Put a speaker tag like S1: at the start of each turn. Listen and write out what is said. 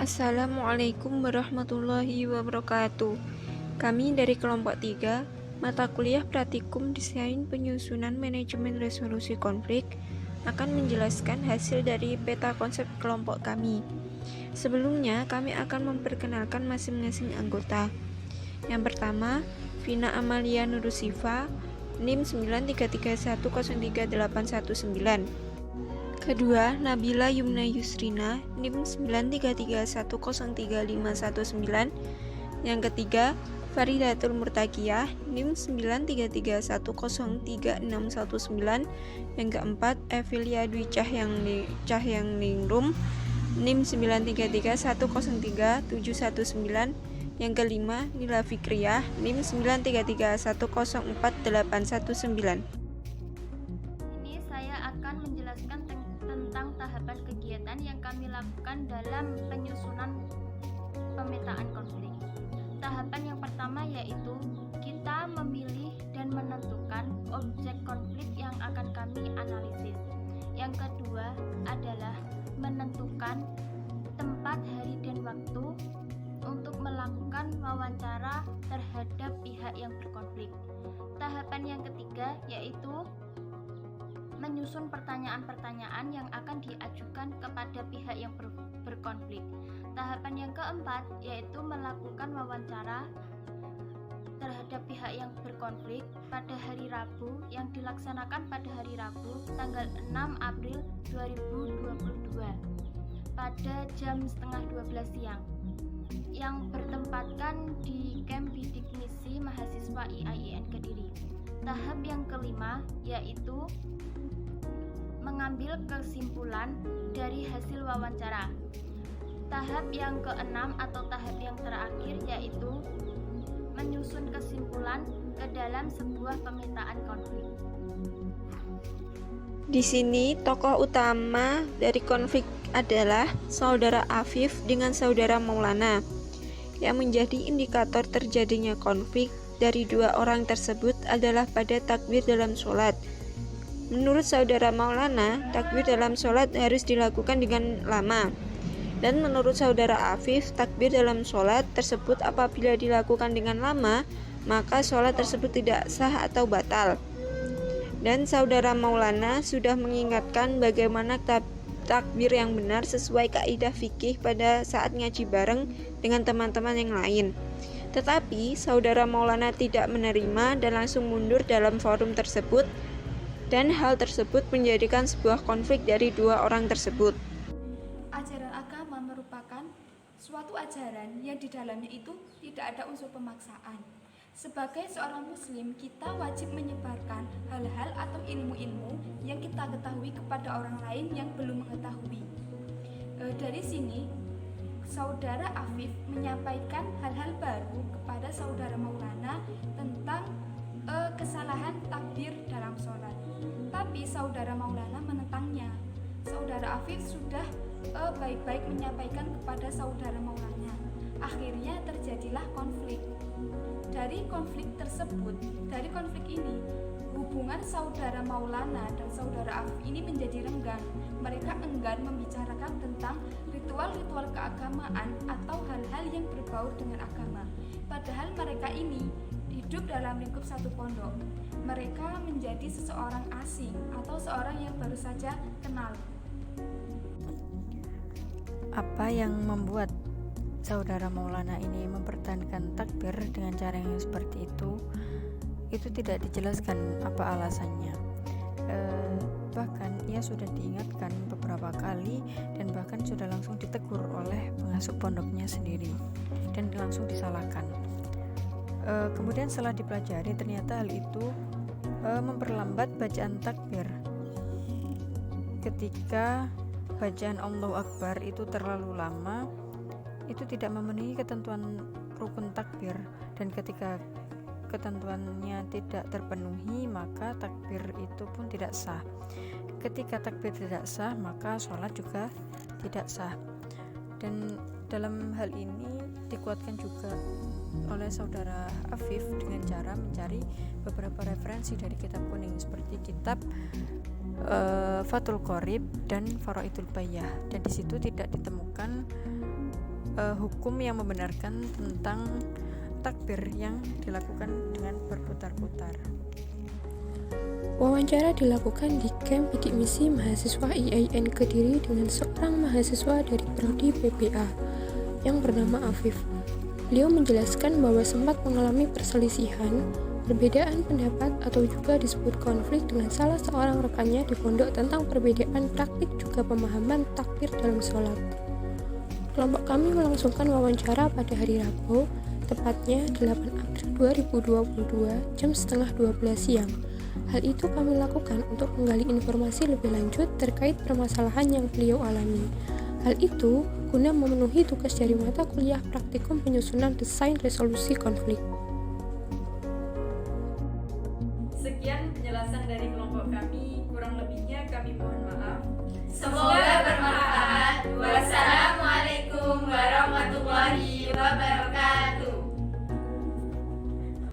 S1: Assalamualaikum warahmatullahi wabarakatuh. Kami dari kelompok 3, mata kuliah praktikum desain penyusunan manajemen resolusi konflik, akan menjelaskan hasil dari peta konsep kelompok kami. Sebelumnya, kami akan memperkenalkan masing-masing anggota. Yang pertama, Vina Amalia Nurusifa, NIM 933103819. Kedua, Nabila Yumna Yusrina, NIM 933103519. Yang ketiga, Faridatul Murtakiyah, NIM 933103619. Yang keempat, Evilia Dwi Cahyangningrum, NIM 933103719. Yang kelima, Nila Fikriyah, NIM 933104819.
S2: Ini saya akan menjelaskan tentang tahapan kegiatan yang kami lakukan dalam penyusunan pemetaan konflik. Tahapan yang pertama yaitu kita memilih dan menentukan objek konflik yang akan kami analisis. Yang kedua adalah menentukan tempat, hari, dan waktu untuk melakukan wawancara terhadap pihak yang berkonflik. Tahapan yang ketiga yaitu menyusun pertanyaan-pertanyaan yang akan diajukan kepada pihak yang berkonflik. Tahapan yang keempat yaitu melakukan wawancara terhadap pihak yang berkonflik pada hari Rabu, yang dilaksanakan pada hari Rabu tanggal 6 April 2022 pada jam setengah 12 siang, yang bertempatkan di Camp Bidik Misi Mahasiswa IAIN Kediri. Tahap yang kelima yaitu mengambil kesimpulan dari hasil wawancara. Tahap yang keenam atau tahap yang terakhir yaitu menyusun kesimpulan ke dalam sebuah pemetaan konflik.
S1: Di sini tokoh utama dari konflik adalah saudara Afif dengan saudara Maulana. Yang menjadi indikator terjadinya konflik dari dua orang tersebut adalah pada takbir dalam sholat. Menurut saudara Maulana, takbir dalam sholat harus dilakukan dengan lama. Dan menurut saudara Afif, takbir dalam sholat tersebut apabila dilakukan dengan lama, maka sholat tersebut tidak sah atau batal. Dan saudara Maulana sudah mengingatkan bagaimana takbir yang benar sesuai kaidah fikih pada saat ngaji bareng dengan teman-teman yang lain. Tetapi saudara Maulana tidak menerima dan langsung mundur dalam forum tersebut, dan hal tersebut menjadikan sebuah konflik dari dua orang tersebut.
S3: Ajaran agama merupakan suatu ajaran yang di dalamnya itu tidak ada unsur pemaksaan. Sebagai seorang muslim, kita wajib menyebarkan hal-hal atau ilmu-ilmu yang kita ketahui kepada orang lain yang belum mengetahui. Dari sini, saudara Afif menyampaikan hal-hal baru kepada saudara Maulana tentang kesalahan takbir dalam sholat. Tapi saudara Maulana menentangnya. Saudara Afif sudah baik-baik menyampaikan kepada saudara Maulana. Akhirnya terjadilah konflik. Dari konflik ini, hubungan saudara Maulana dan saudara Afif ini menjadi renggang. Mereka enggan membicarakan tentang ritual-ritual keagamaan atau hal-hal yang berbau dengan agama. Padahal mereka ini hidup dalam lingkup satu pondok. Mereka menjadi seseorang asing atau seorang yang baru saja kenal.
S4: Apa yang membuat saudara Maulana ini mempertahankan takbir dengan cara yang seperti itu tidak dijelaskan apa alasannya. Bahkan ia sudah diingatkan beberapa kali dan bahkan sudah langsung ditegur oleh pengasuh pondoknya sendiri dan langsung disalahkan. Kemudian setelah dipelajari, ternyata hal itu memperlambat bacaan takbir. Ketika bacaan Allahu Akbar itu terlalu lama, itu tidak memenuhi ketentuan rukun takbir, dan ketika ketentuannya tidak terpenuhi, maka takbir itu pun tidak sah. Ketika takbir tidak sah, maka sholat juga tidak sah. Dan dalam hal ini dikuatkan juga oleh saudara Afif dengan cara mencari beberapa referensi dari kitab kuning seperti kitab Fathul Qorib dan Faraidul Bayyah, dan di situ tidak ditemukan hukum yang membenarkan tentang takbir yang dilakukan dengan berputar-putar.
S5: Wawancara dilakukan di Camp Bidik Misi Mahasiswa IAIN Kediri dengan seorang mahasiswa dari Prodi PPA yang bernama Afif. Beliau menjelaskan bahwa sempat mengalami perselisihan, perbedaan pendapat atau juga disebut konflik dengan salah seorang rekannya di pondok tentang perbedaan praktik juga pemahaman takbir dalam sholat. Kelompok kami melangsungkan wawancara pada hari Rabu, tepatnya 8 April 2022 jam setengah 12 siang. Hal itu kami lakukan untuk menggali informasi lebih lanjut terkait permasalahan yang beliau alami. Hal itu guna memenuhi tugas dari mata kuliah praktikum penyusunan desain resolusi konflik.
S4: Sekian penjelasan dari kelompok kami, kurang lebihnya kami mohon maaf.
S2: Semoga